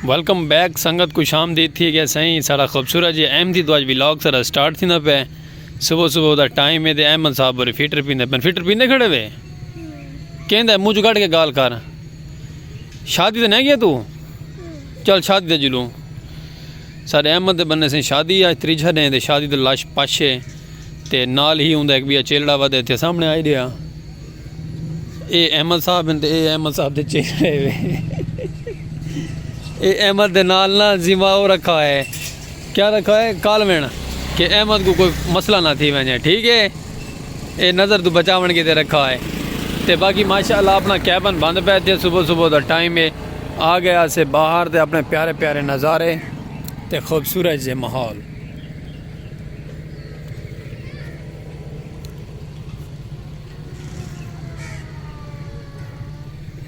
Welcome back संगत को शाम दी थी कि सही सारा खूबसूरत जी अहमदी तो अज व्लॉग सारा स्टार्ट थी ना पे सुबह सुबह का टाइम है तो अहमद साहब और फिटर पींदे पे फिटर पींदे खड़े वे कहंदा मुँह कट के गाल कर शादी तो नहीं गया तू चल शादी तो जुलूँ सारे अहमद के बन्ने से शादी आज त्रीजा ने तो शादी तो लाश पाछे ते नाल ही होंगे एक भी चेलड़ा वधे थे सामने आई दिया ये अहमद साहब हैं ये अहमद साहब के चेहरे वे ये अहमद के नाल ना जिम्मा रखा है क्या रखा है कालवेण कि अहमद को कोई मसला ना थी वैसे ठीक है ये नज़र तो बचावन के रखा है तो बाकी माशाल्लाह अपना कैबन बंद पे थे सुबह सुबह का टाइम है आ गया से बाहर ते अपने प्यारे प्यारे नज़ारे ते खूबसूरत से माहौल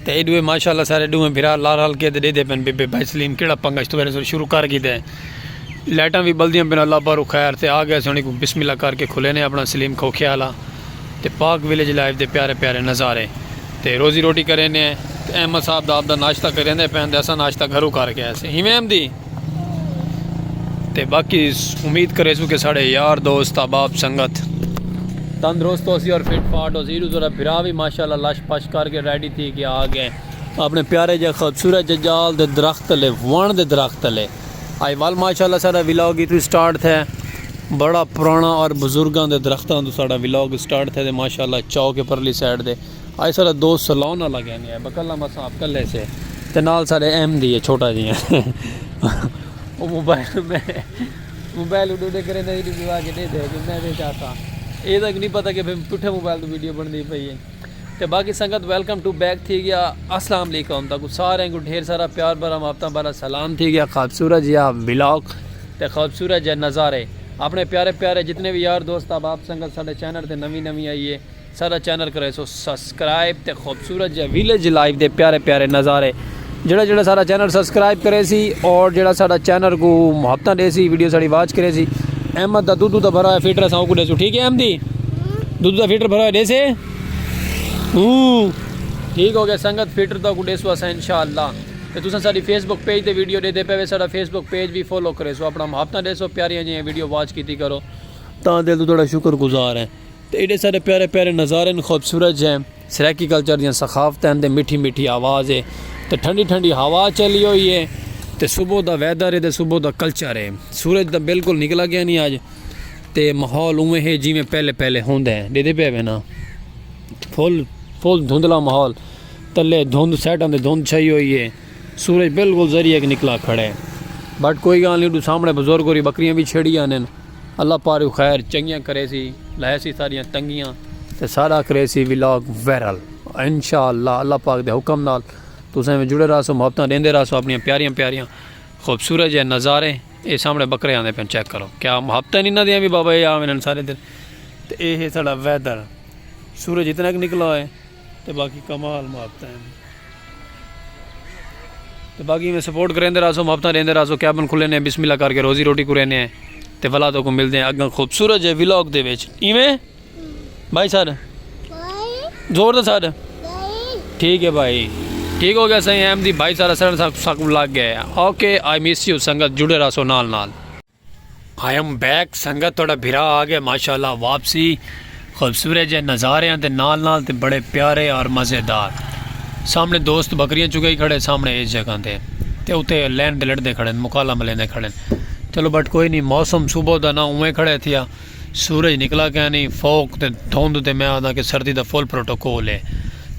तो ये माशाल्लाह सारे डूए फिरा लाल हल के दे पेन बेबे भाई सलीम केड़ा पंगा तो शुरू कर गए लाइटा भी बल्दियाँ बिना अल्लाह पर खैर से आ गया सोनी को बिस्मिल्लाह करके खुले ने अपना सलीम खोखे आला तो पाक विलेज लाइफ के प्यारे प्यारे नज़ारे तो रोज़ी रोटी करें ने अहमद साहब का आपका नाश्ता करें पैन असा नाश्ता घरों करके ऐसे हिमें अहमदी तो बाकी उम्मीद करे सू कि साढ़े यार दोस्त अहबाब संगत तंदुरुस्त हो सी और फिट फाट हो सी जरा फिरा भी माशाल्लाह लश पश करके रेडी थी कि आ गए अपने प्यारे जो खूबसूरत जजाल दे दरख्त ले वण दे दरख्त ले आई वाल माशाल्लाह सारा व्लॉग इतनी स्टार्ट है बड़ा पुराना और बुजुर्गों के दरख्तों तो सारा व्लॉग स्टार्ट थे माशाल्लाह चौक के परली साइड दे आज सारा दोस्त सलाउन वाला कहने है बकल्ला मसा आप कल्ले से ते नाल सारे अहमदी है छोटा जी है वो मोबाइल में मोबाइल उड़े करे नहीं विवाह के दे कि मैं दे चाहता ये तक नहीं पता कि फिर पुठे मोबाइल तो वीडियो बनती पई है तो बाकी संगत वेलकम टू बैक थी गया अस्सलाम वालेकुम तक सारे को ढेर सारा प्यार भरा मापता भरा सलाम थी गया खूबसूरत या व्लॉग तो खूबसूरत या नज़ारे अपने प्यारे प्यारे जितने भी यार दोस्त अब आप संगत साढ़े चैनल से नवी आइए सारा चैनल करे सो सब्सक्राइब तो खूबसूरत या विलेज लाइफ के प्यारे प्यारे नज़ारे जोड़ा सारा चैनल सब्सक्राइब करे सी और जोड़ा सारा चैनल को मुहब्बत दे सी वीडियो साड़ी वाच करे सी अहमद का दूध तो भरा है फिटर असा को देसू ठीक है अहमदी दूध का फिटर भरा है देसे ठीक हो गया संगत फिटर तो देसू असा इंशाअल्लाह तो तुम साड़ी फेसबुक पेज ते वीडियो दे पे सारा फेसबुक पेज भी फॉलो करे सो अपना मुहब्बत देसो प्यारियां जी वीडियो वाच की करो तो दिल तो थोड़ा शुक्रगुजार है तो एडे सारे प्यारे प्यारे नज़ारे खूबसूरत हैं सराकी कल्चर दी सखाफत हैं मीठी मीठी आवाज़ है तो ठंडी ठंडी हवा चली हुई है तो सुबह का वैदर है तो सुबह का कल्चर है सूरज तो बिल्कुल निकला गया नहीं अज तो माहौल उवें है जिमें पहले पहले होंगे दे पे ना फुल फुल धुंधला माहौल तले धुंध सैटां ते धुंध छई हुई है सूरज बिल्कुल जरिए निकला खड़े है बट कोई गल नहीं सामने बुजुर्ग होरी बकरियां भी छेड़ियां ने अल्लाह पाक खैर चंगियां करे सी लै सी सारियां तंगियां तो सारा करे सी व्लॉग वायरल इंशाअल्लाह अल्लाह पाक दे हुक्म नाल तुसें जुड़े रहो मुहब्बत देंदे रहो अपनी प्यारियां प्यारियां खूबसूरत जे नज़ारे ये सामने बकरे आते पे चेक करो क्या मुहब्बत नहीं ना दियाँ भी बाबा ये आवे सारे दिन तो ये साड़ा वैदर सूरज इतना कि निकला है तो बाकी कमाल मुहब्बत है तो बाकी मैं सपोर्ट करेंदे रहो मुहब्बत देंदे रहो कैबन खुले ने बिस्मिल्लाह करके रोज़ी रोटी को रहने तो वलादों को मिलते हैं अगर खूबसूरत जे व्लॉग दे विच इवें भाई सर जोर दे सर ठीक है भाई ठीक हो गया सही अहमदी भाई सारा सर लग गया ओके आई मिस यू संगत जुड़े रहो नाल आई एम बैक संगत थोड़ा भिरा आ गया माशाल्लाह वापसी खूबसूरत जे नज़ारे हैं नाल ते बड़े प्यारे और मज़ेदार सामने दोस्त बकरियां चुके ही खड़े सामने इस जगह ते उत्ते लैन दे लड़ते खड़े मुकाला मलेंदे खड़े चलो बट कोई नहीं मौसम सुबह का ना उवें खड़े थिया सूरज निकला क्या नहीं फोक ते धुंध ते मैं आदा कि सर्दी का फुल प्रोटोकॉल है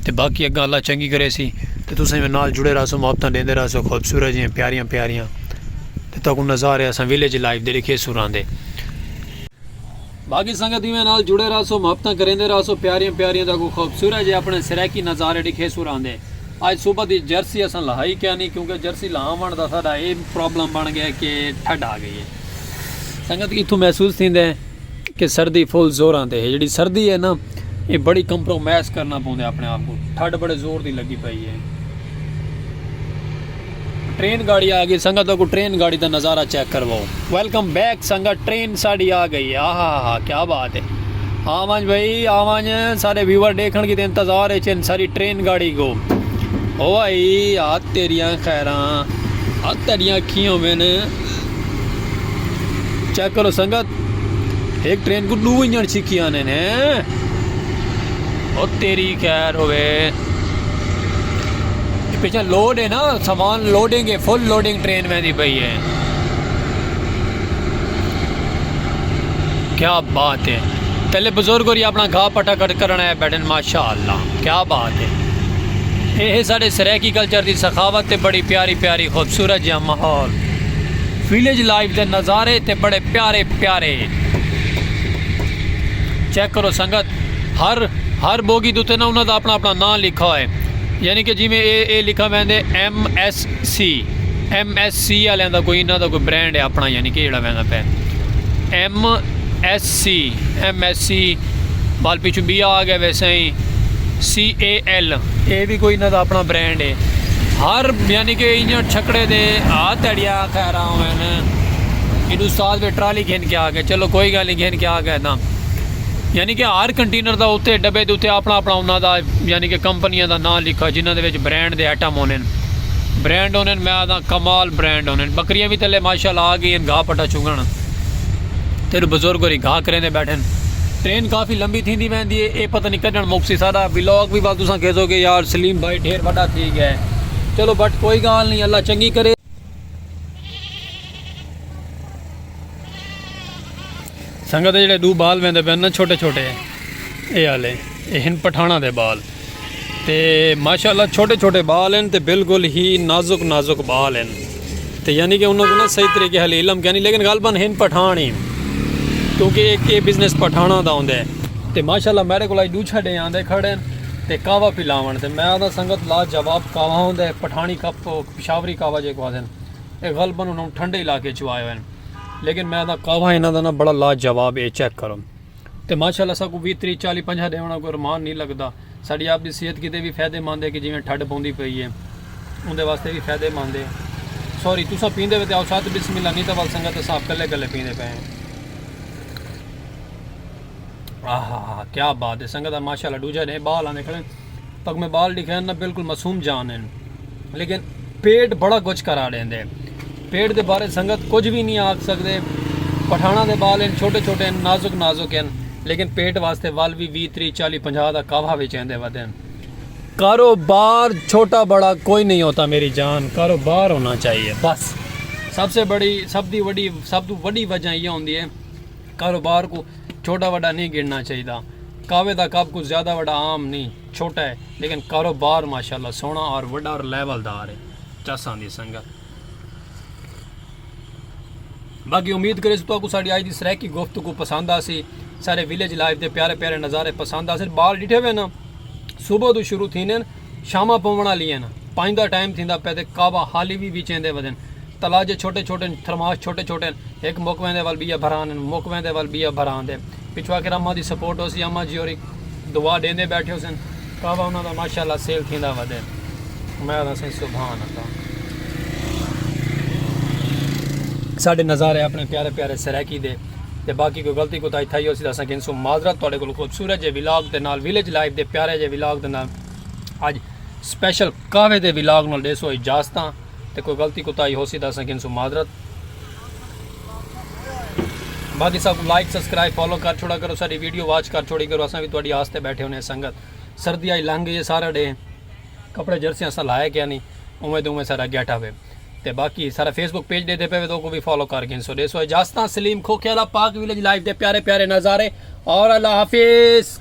तो बाकी अगर अल्लाह चंगी करे सी तो तुसें नाल जुड़े रहो मुहब्बत देंदे रहो खूबसूरत जी प्यारियां प्यारियां तो तक नज़ारे अस विलेज लाइफ दे लिखे सुरां दे बाकी संगत में नाल जुड़े रहो मुहब्बत करेंदे रहो प्यारियां प्यारियां तक खूबसूरत जी अपने सराकी नज़ारे लिखे सुरां दे आज सुबह की जर्सी अस लहाई क्या नहीं क्योंकि जर्सी लावन का साडा ये प्रॉब्लम बन गया कि ठंड आ गई है संगत इतों महसूस थींदे कि सर्दी फुल जोरां ते है जी सर्दी है ना ये बड़ी कंप्रोमाइज़ करना पौंदा अपने आप को ठंड बड़े जोर की लगी पई है ट्रेन गाड़ी आ गई संगत को ट्रेन गाड़ी का नज़ारा चेक करवाओ वेलकम बैक संगत ट्रेन साड़ी आ गई हा क्या बात है आवाज भाई आवाज सारे व्यूवर देखने की इंतज़ार है सारी ट्रेन गाड़ी को ओ भाई याद तेरिया खैर तेरिया अखियों मैंने चेक करो संगत, एक ट्रेन को 2 इंजन सीखी आने ने और तेरी खैर होवे। पीछे लोड है ना, सामान लोडिंग है, फुल लोडिंग ट्रेन में दी पई है। क्या बात है। पहले बुजुर्ग और ये अपना घाह पटा करना है बैठन, माशाअल्लाह क्या बात है। ये साढ़े सरैकी कल्चर की सखावत, बड़ी प्यारी प्यारी खूबसूरत जहा माहौल, विलेज लाइफ के नज़ारे ते बड़े प्यारे प्यारे। चेक करो संगत, हर बोगी के उत्ते ना उन्होंने अपना अपना नाम लिखा है, यानी कि जिमें ये लिखा वैंदे MSC वाले का कोई इन्हों का कोई ब्रांड है अपना, यानी कि जोड़ा वैंदा पे MSC बाल पिछू बी आ गया, वैसे ही CAL ये भी कोई इन्हों का अपना ब्रांड है। हर यानी कि इंजन छकड़े दे तड़िया खैर मैंने इन उस्ताद में ट्राली घेन के आ गए, चलो कोई गल नहीं घेन के आ गए ना। यानी कि हर कंटेनर का उत्ते डब्बे के उत्ते अपना अपना उन्होंने यानी कि कंपनियों का नाम लिखा, जिन्होंने ब्रांड के आइटम होने, ब्रांड होने, मैं आदा कमाल ब्रांड होने। बकरियां भी थले माशाल्लाह आ गई घाह पटा चुगन, तेरे बुजुर्ग होरी घाह करें बैठन। ट्रेन काफ़ी लंबी थी वहदी है, ये पता नहीं कढ़न मुक्सी सारा व्लॉग भी बात तुसा कहोगे यार सलीम भाई ढेर बड़ा ठीक है, चलो बट कोई गल नहीं, अल्लाह चंगी करे। संगत जेडे 2 बाल वहदे पे ना छोटे छोटे, ये आले ये हिन पठाना दे बाल, ते माशाल्लाह छोटे छोटे बाल हैं, ते बिल्कुल ही नाजुक नाजुक बाल हैं, ते यानी कि उन्होंने ना सही तरीके हल इलम क्या नहीं, लेकिन गलबन हिन पठान ही, क्योंकि एक ये बिजनेस पठाना का आंदा है। तो माशाल्लाह मेरे को 2 छड़े आंदे खड़े ते कावा पिलावन, ते मैं आदा संगत ला जवाब कावा होंदा है, पठानी कप पिशावरी कावा जो आदन, ये गलबन उन्होंने ठंडे इलाके च आए हैं, लेकिन मैं आदा कावा इन्हों का ना बड़ा लाजवाब है। चेक करो तो माशाल्लाह सबको 20 30 40 50 देना कोई रमान नहीं लगता। साड़ी आपकी सेहत कितने भी फायदेमंद है, कि जिमें ठंड पौंदी पई है उनके वास्ते भी फायदेमंद है। सॉरी तुसा पींदे वे आओ साथ बिस्मिल्लाह, नहीं तो वाल संगत साफ कल्ले कल्ले पींदे पे हैं। आहा क्या बात है संगत, माशाल्लाह दूजा ने बाल आने खड़े, पग में बाल दिखे ना बिल्कुल मासूम जान है, लेकिन पेट बड़ा कुछ करा देंगे। पेट के बारे संगत कुछ भी नहीं आख सकते। पठाना के बाल हैं छोटे छोटे नाजुक नाजुक हैं, लेकिन पेट वास्ते वाल भी 20 30 40 50 का कावा भी चाहते वधे। कारोबार छोटा बड़ा कोई नहीं होता मेरी जान, कारोबार होना चाहिए बस। सबसे बड़ी सब तो वही वजह यह होती है, कारोबार को छोटा बड़ा नहीं गिनना चाहिए। कावे का कप कुछ ज़्यादा बड़ा आम नहीं, छोटा है, लेकिन कारोबार माशाल्लाह सोना और बड़ा और लेवलदार है। चस आंदी संगत, बाकी उम्मीद करे तो साड़ी आज की सरैकी गुफ्तगू पसंद आ सी, सारे विलेज लाइफ के प्यारे प्यारे नज़ारे पसंद आ सी। बाल डिठे हुए ना सुबह तो शुरू थी ने शामा पवन वाली है ना, 5 का टाइम थी पे ते कावा हाली भी चेंदे वजन, तलाजे छोटे छोटे थरमाश छोटे छोटे, एक मुक वेंदे वाल बिया भरान, मुक वेंदे वाल बिया भरान दे पिछू आखिर अम्मा की सपोर्ट हो सी, अम्मा जी और दुआ देंदे बैठे हो सन, कावा उन्होंने माशाल्लाह सेल थींदा वधे। मैं सही सुभान अल्लाह। साढ़े नज़ारे अपने प्यारे प्यारे सरैकी दे, ते बाकी कोई गलती कोताही थी हो असा गिनसू माजरत। तुहाडे कोल खूबसूरत जे विलाग दे नाल, विलेज लाइफ दे प्यारे जे विलाग दे नाल अज स्पैशल कावे दे विलाग नाल देसो इजाजतां, ते कोई गलती कोताही हो सी असा गिनसू माजरत। बाकी सब लाइक सब्सक्राइब फॉलो कर छोड़ा करो, सारी वीडियो वॉच कर छोड़ी करो, असा भी तुहाडी आस्ते बैठे होने संगत। सर्दी आई लंघ गई है सारा डे, कपड़े जर्सी असा लाया क्या नहीं, उमें तो उमें सारा गेटा पे। ते बाकी सारा फेसबुक पेज देते पे तो को भी फॉलो कर गिन सो देसो इजाजतां। सलीम खोखेला, पाक विलेज लाइफ दे प्यारे प्यारे नज़ारे, और अल्लाह हाफिज़।